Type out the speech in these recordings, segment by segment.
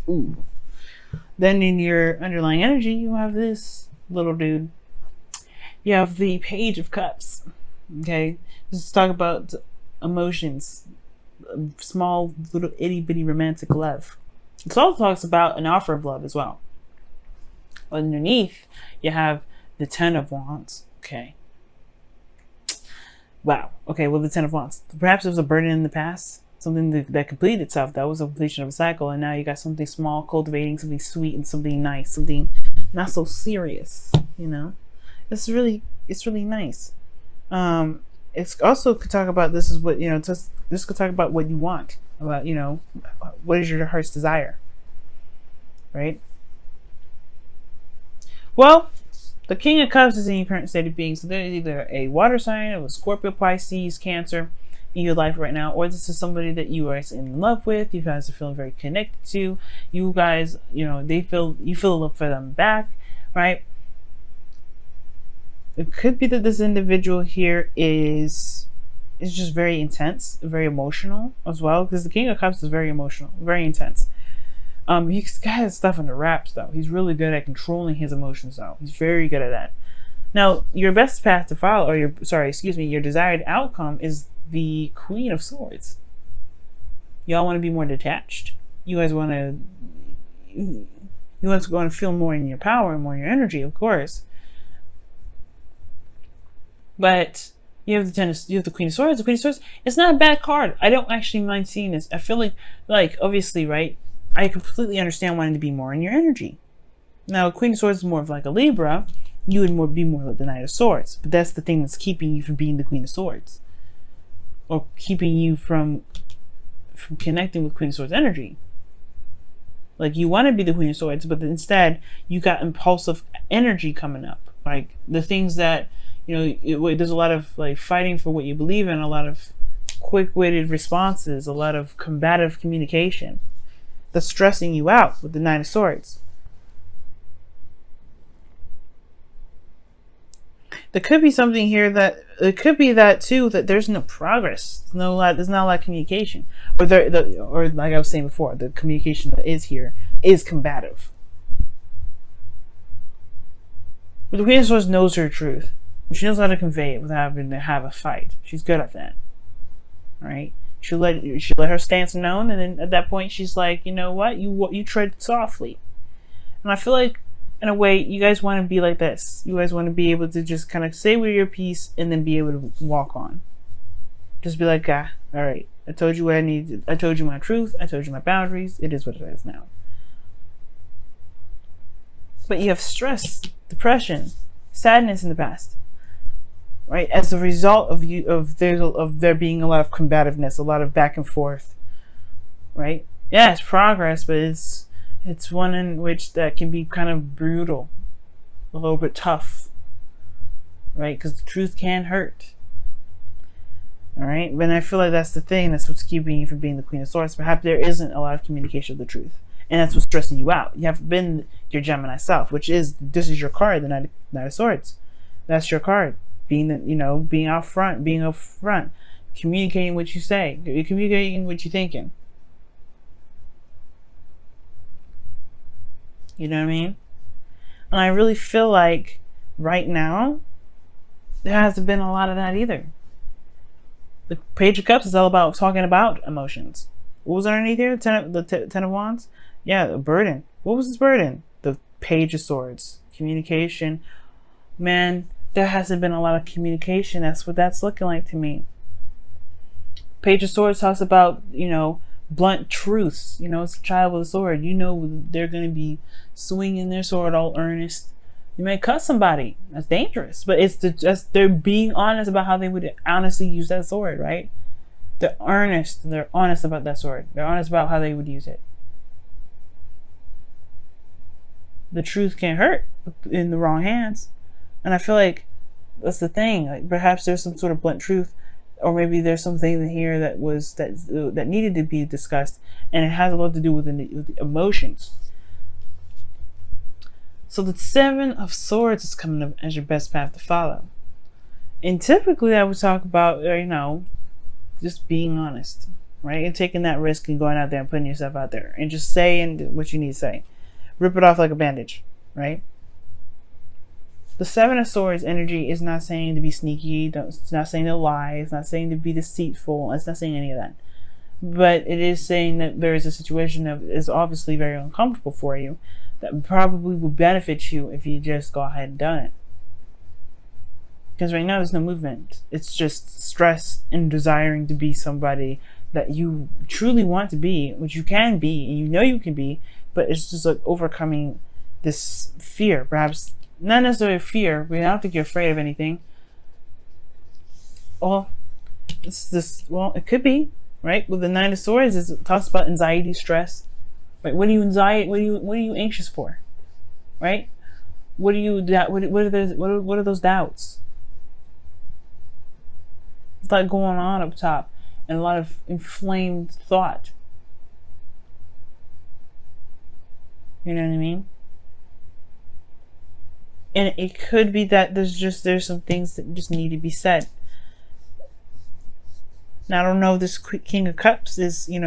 Ooh. Then in your underlying energy, you have this little dude. You have the Page of Cups. Okay, let's talk about emotions, small little itty bitty romantic love. It also talks about an offer of love as well. Underneath, you have the Ten of Wands. Okay. Wow. Okay, well, the Ten of Wands. Perhaps it was a burden in the past, something that completed itself. That was a completion of a cycle, and now you got something small, cultivating something sweet and something nice, something not so serious. You know, it's really nice. It's also could talk about this is what this could talk about what you want, about what is your heart's desire, right? Well, the King of Cups is in your current state of being, so there is either a water sign of a Scorpio, Pisces, Cancer in your life right now, or this is somebody that you are in love with. You guys are feeling very connected to. You guys, you feel love for them back, right? It could be that this individual here is just very intense, very emotional as well, because the King of Cups is very emotional, very intense. He's got his stuff under wraps though. He's really good at controlling his emotions though. He's very good at that. Now, your best path to follow, or your desired outcome is the Queen of Swords. Y'all want to be more detached. You guys want to feel more in your power and more in your energy, of course. But you have the Queen of Swords. The Queen of Swords, it's not a bad card. I don't actually mind seeing this. I feel like obviously, right? I completely understand wanting to be more in your energy. Now, Queen of Swords is more of like a Libra. You would be more like the Knight of Swords. But that's the thing that's keeping you from being the Queen of Swords, or keeping you from connecting with Queen of Swords energy. Like, you want to be the Queen of Swords, but instead you got impulsive energy coming up. Like the things that there's a lot of like fighting for what you believe in, a lot of quick-witted responses, a lot of combative communication that's stressing you out with the Nine of Swords. There could be something here that it could be that too, that there's no progress. There's not a lot of communication, or like I was saying before, the communication that is here is combative. But the Queen of Swords knows her truth. She knows how to convey it without having to have a fight. She's good at that, right? She'll let her stance known, and then at that point, she's like, you know what? You tread softly. And I feel like, in a way, you guys want to be like this. You guys want to be able to just kind of say with your piece and then be able to walk on. Just be like, all right, I told you what I needed. I told you my truth. I told you my boundaries. It is what it is now. But you have stress, depression, sadness in the past, right? As a result of there being a lot of combativeness, a lot of back and forth, right? Yeah, it's progress, but it's one in which that can be kind of brutal, a little bit tough, right? Because the truth can hurt. All right, but I feel like that's the thing. That's what's keeping you from being the Queen of Swords. Perhaps there isn't a lot of communication of the truth, and that's what's stressing you out. You haven't been your Gemini self, this is your card, the Knight of Swords. That's your card. Being out front, communicating what you say, communicating what you're thinking. You know what I mean? And I really feel like right now there hasn't been a lot of that either. The Page of Cups is all about talking about emotions. What was underneath here? The Ten of Wands? Yeah, a burden. What was this burden? The Page of Swords. Communication. Man, there hasn't been a lot of communication. That's what that's looking like to me. Page of Swords talks about, blunt truths. It's a child with a sword. They're going to be swinging their sword all earnest. You may cut somebody. That's dangerous. But they're being honest about how they would honestly use that sword, right? They're earnest. They're honest about that sword. They're honest about how they would use it. The truth can hurt in the wrong hands. And I feel like that's the thing. Like, perhaps there's some sort of blunt truth, or maybe there's something here that needed to be discussed, and it has a lot to do with the emotions. So the Seven of Swords is coming up as your best path to follow. And typically I would talk about, just being honest. right? And taking that risk and going out there and putting yourself out there and just saying what you need to say. Rip it off like a bandage, right? The Seven of Swords energy is not saying to be sneaky. It's not saying to lie. It's not saying to be deceitful. It's not saying any of that. But it is saying that there is a situation that is obviously very uncomfortable for you that probably will benefit you if you just go ahead and done it. Because right now there's no movement. It's just stress and desiring to be somebody that you truly want to be, which you can be and you know you can be, but it's just like overcoming this fear. Perhaps not necessarily fear, but I don't think you're afraid of anything. Well, it could be, right? With the Nine of Swords, it talks about anxiety, stress. Right? What are you anxious for? Right? What are those doubts? It's like going on up top and a lot of inflamed thought. You know what I mean? And it could be that there's some things that just need to be said. Now, I don't know if this King of Cups is, you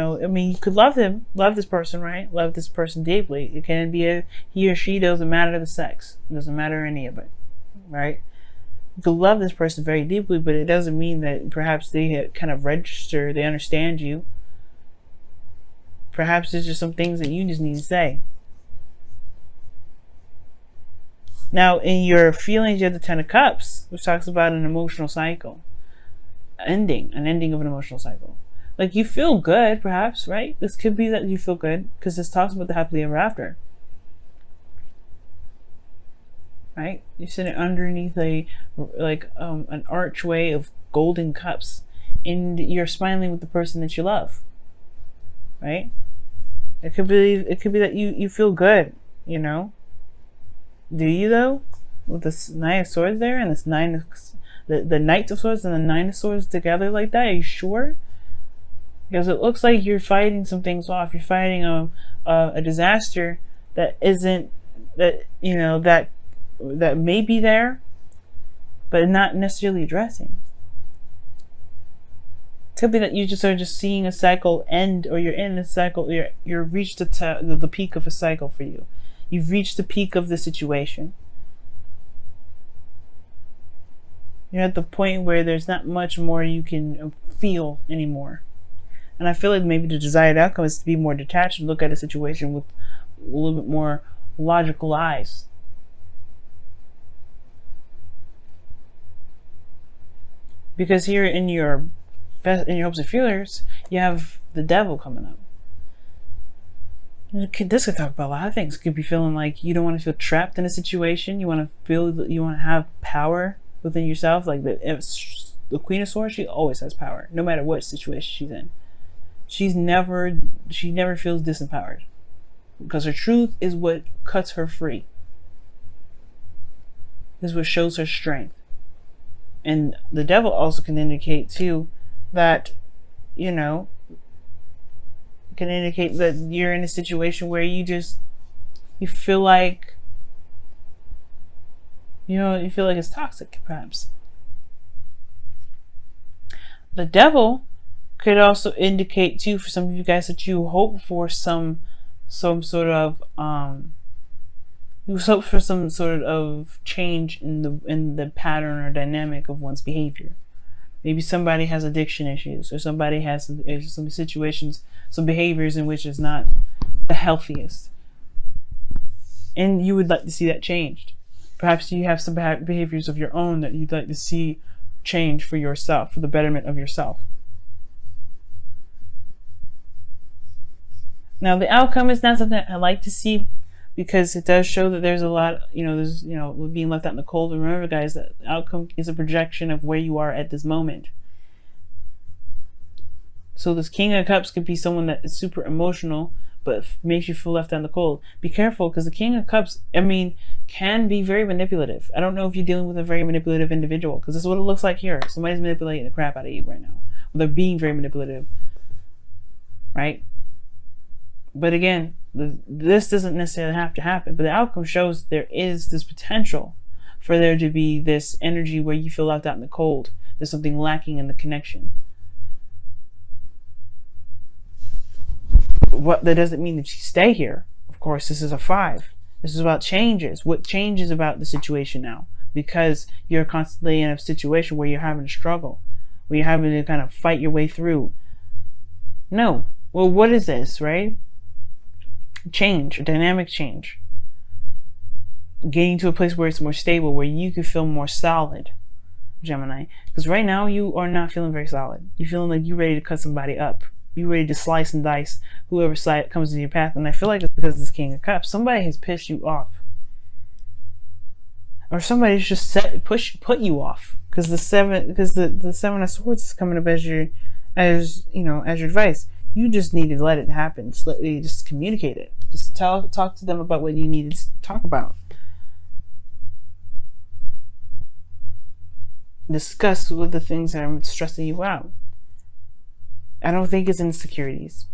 could love this person, right? Love this person deeply. It can be he or she, doesn't matter the sex. It doesn't matter any of it, right? You could love this person very deeply, but it doesn't mean that perhaps they kind of register, they understand you. Perhaps there's just some things that you just need to say. Now, in your feelings, you have the Ten of Cups, which talks about an emotional cycle. An ending of an emotional cycle. Like, you feel good, perhaps, right? This could be that you feel good, because this talks about the happily ever after. Right? You're sitting underneath an archway of golden cups, and you're smiling with the person that you love. Right? It could be that you feel good, you know? Do you though? With this Nine of Swords there and this the Knight of Swords and the Nine of Swords together like that, are you sure? Because it looks like you're fighting some things off. You're fighting a disaster that isn't, that may be there, but not necessarily addressing. It could be that you just are just seeing a cycle end, or you're in a cycle. You're reached the peak of a cycle for you. You've reached the peak of the situation. You're at the point where there's not much more you can feel anymore. And I feel like maybe the desired outcome is to be more detached and look at a situation with a little bit more logical eyes. Because here in your hopes and feelers, you have the devil coming up. This could talk about a lot of things. It could be feeling like you don't want to feel trapped in a situation. You want to feel that you want to have power within yourself. Like the Queen of Swords, she always has power, no matter what situation she's in. She never feels disempowered, because her truth is what cuts her free. This is what shows her strength. And the devil also can indicate too that, can indicate that you're in a situation where you feel like, you feel like it's toxic, perhaps. The devil could also indicate too, for some of you guys, that you hope for some sort of change in the pattern or dynamic of one's behavior. Maybe somebody has addiction issues, or somebody has some situations, some behaviors in which is not the healthiest, and you would like to see that changed. Perhaps you have some behaviors of your own that you'd like to see change for yourself, for the betterment of yourself. Now, the outcome is not something I like to see, because it does show that there's a lot, we're being left out in the cold. And remember, guys, that the outcome is a projection of where you are at this moment. So this King of Cups could be someone that is super emotional, but makes you feel left out in the cold. Be careful, because the King of Cups, can be very manipulative. I don't know if you're dealing with a very manipulative individual, because this is what it looks like here. Somebody's manipulating the crap out of you right now. Or they're being very manipulative, right? But again, this doesn't necessarily have to happen, but the outcome shows there is this potential for there to be this energy where you feel left out in the cold. There's something lacking in the connection. what that doesn't mean that you stay here. Of course, this is a 5. This is about changes. What changes about the situation now? Because you're constantly in a situation where you're having to struggle, where you're having to kind of fight your way through. No. Well, what is this, right? Change, a dynamic change. Getting to a place where it's more stable, where you can feel more solid, Gemini. Because right now you are not feeling very solid. You're feeling like you're ready to cut somebody up. You're ready to slice and dice whoever side comes into your path. And I feel like it's because of this King of Cups. Somebody has pissed you off. Or somebody's just put you off. Because the seven of Swords is coming up as your advice. You just need to let it happen. Just communicate it. Just talk to them about what you need to talk about. Discuss with the things that are stressing you out. I don't think it's insecurities.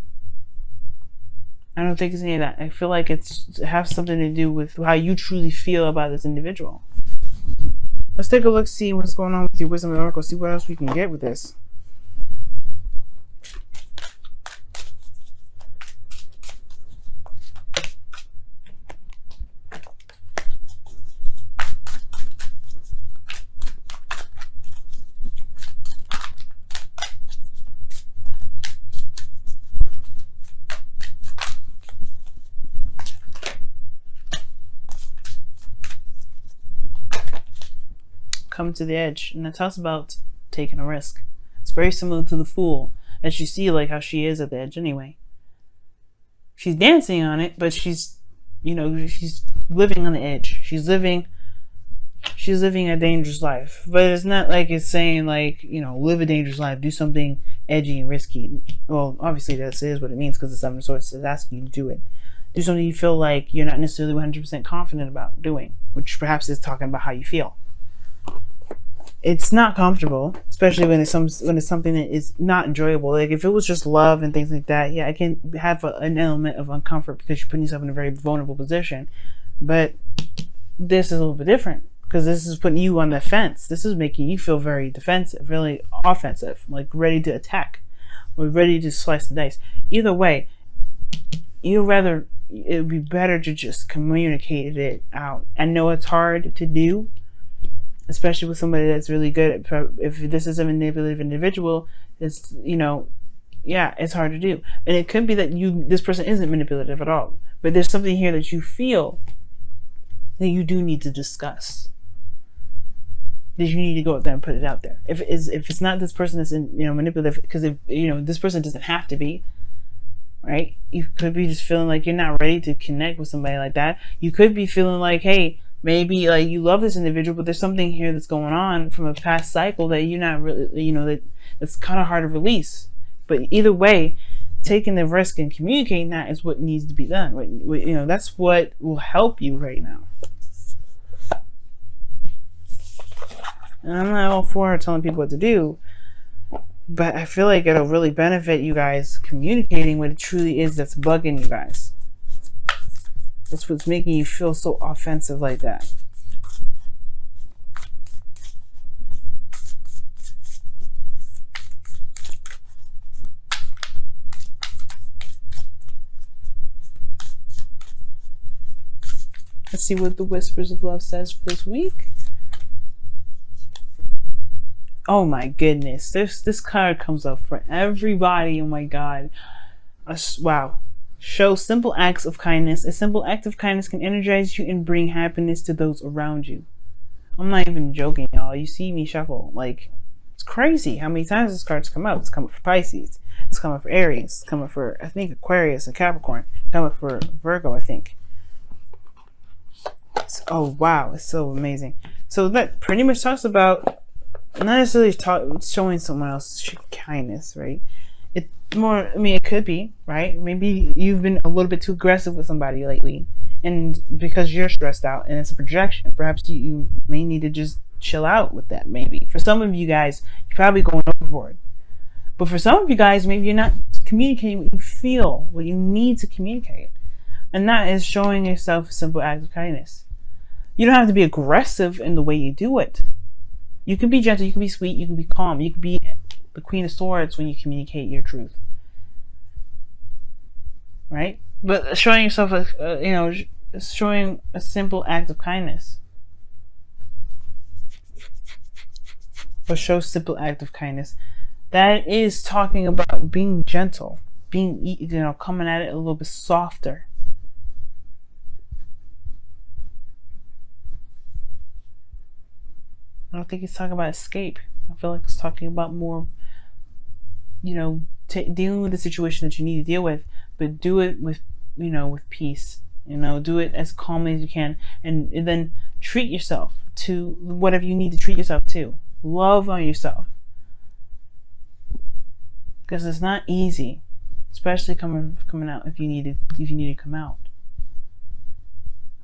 I don't think it's any of that. I feel like it has something to do with how you truly feel about this individual. Let's take a look, see what's going on with your Wisdom and Oracle, see what else we can get with this. Come to the edge, and it talks about taking a risk. It's very similar to the Fool, as you see, like how she is at the edge anyway. She's dancing on it, but she's living on the edge. She's living a dangerous life. But it's not like it's saying like, live a dangerous life, do something edgy and risky. Well, obviously that is what it means, because the Seven of Swords is asking you to do it. Do something you feel like you're not necessarily 100% confident about doing, which perhaps is talking about how you feel. It's not comfortable, especially when it's something that is not enjoyable. Like if it was just love and things like that, yeah, it can have an element of uncomfort because you're putting yourself in a very vulnerable position. But this is a little bit different, because this is putting you on the fence. This is making you feel very defensive, really offensive, like ready to attack or ready to slice the dice. Either way, it would be better to just communicate it out. I know it's hard to do, especially with somebody that's really good at, if this is a manipulative individual, it's, it's hard to do. And it could be that this person isn't manipulative at all, but there's something here that you feel that you do need to discuss, that you need to go out there and put it out there. If it's not this person that's manipulative, because if this person doesn't have to be, right? You could be just feeling like you're not ready to connect with somebody like that. You could be feeling like, hey, maybe like you love this individual, but there's something here that's going on from a past cycle that you're not really, that's kind of hard to release. But either way, taking the risk and communicating that is what needs to be done. That's what will help you right now. And I'm not all for telling people what to do, but I feel like it'll really benefit you guys communicating what it truly is that's bugging you guys. That's what's making you feel so offensive like that. Let's see what the Whispers of Love says for this week. Oh my goodness. This card comes up for everybody. Oh my God. Wow. Show simple acts of kindness. A simple act of kindness can energize you and bring happiness to those around you. I'm not even joking, y'all. You see me shuffle. Like, it's crazy how many times this card's come out. It's coming for Pisces. It's coming for Aries. It's coming for, I think, Aquarius and Capricorn. It's coming for Virgo, I think. Oh, wow. It's so amazing. So that pretty much talks about not necessarily showing someone else kindness, right? It more, it could be, right? Maybe you've been a little bit too aggressive with somebody lately, and because you're stressed out and it's a projection, perhaps you may need to just chill out with that. Maybe for some of you guys, you're probably going overboard, but for some of you guys, maybe you're not communicating what you feel, what you need to communicate, and that is showing yourself a simple act of kindness. You don't have to be aggressive in the way you do it. You can be gentle, you can be sweet, you can be calm, you can be the Queen of Swords when you communicate your truth. right? But showing yourself showing a simple act of kindness, or show simple act of kindness, that is talking about being gentle, being, coming at it a little bit softer. I don't think it's talking about escape. I feel like it's talking about more, dealing with the situation that you need to deal with, but do it with, with peace. Do it as calmly as you can, and then treat yourself to whatever you need to treat yourself to. Love on yourself, because it's not easy, especially coming out if you need to come out.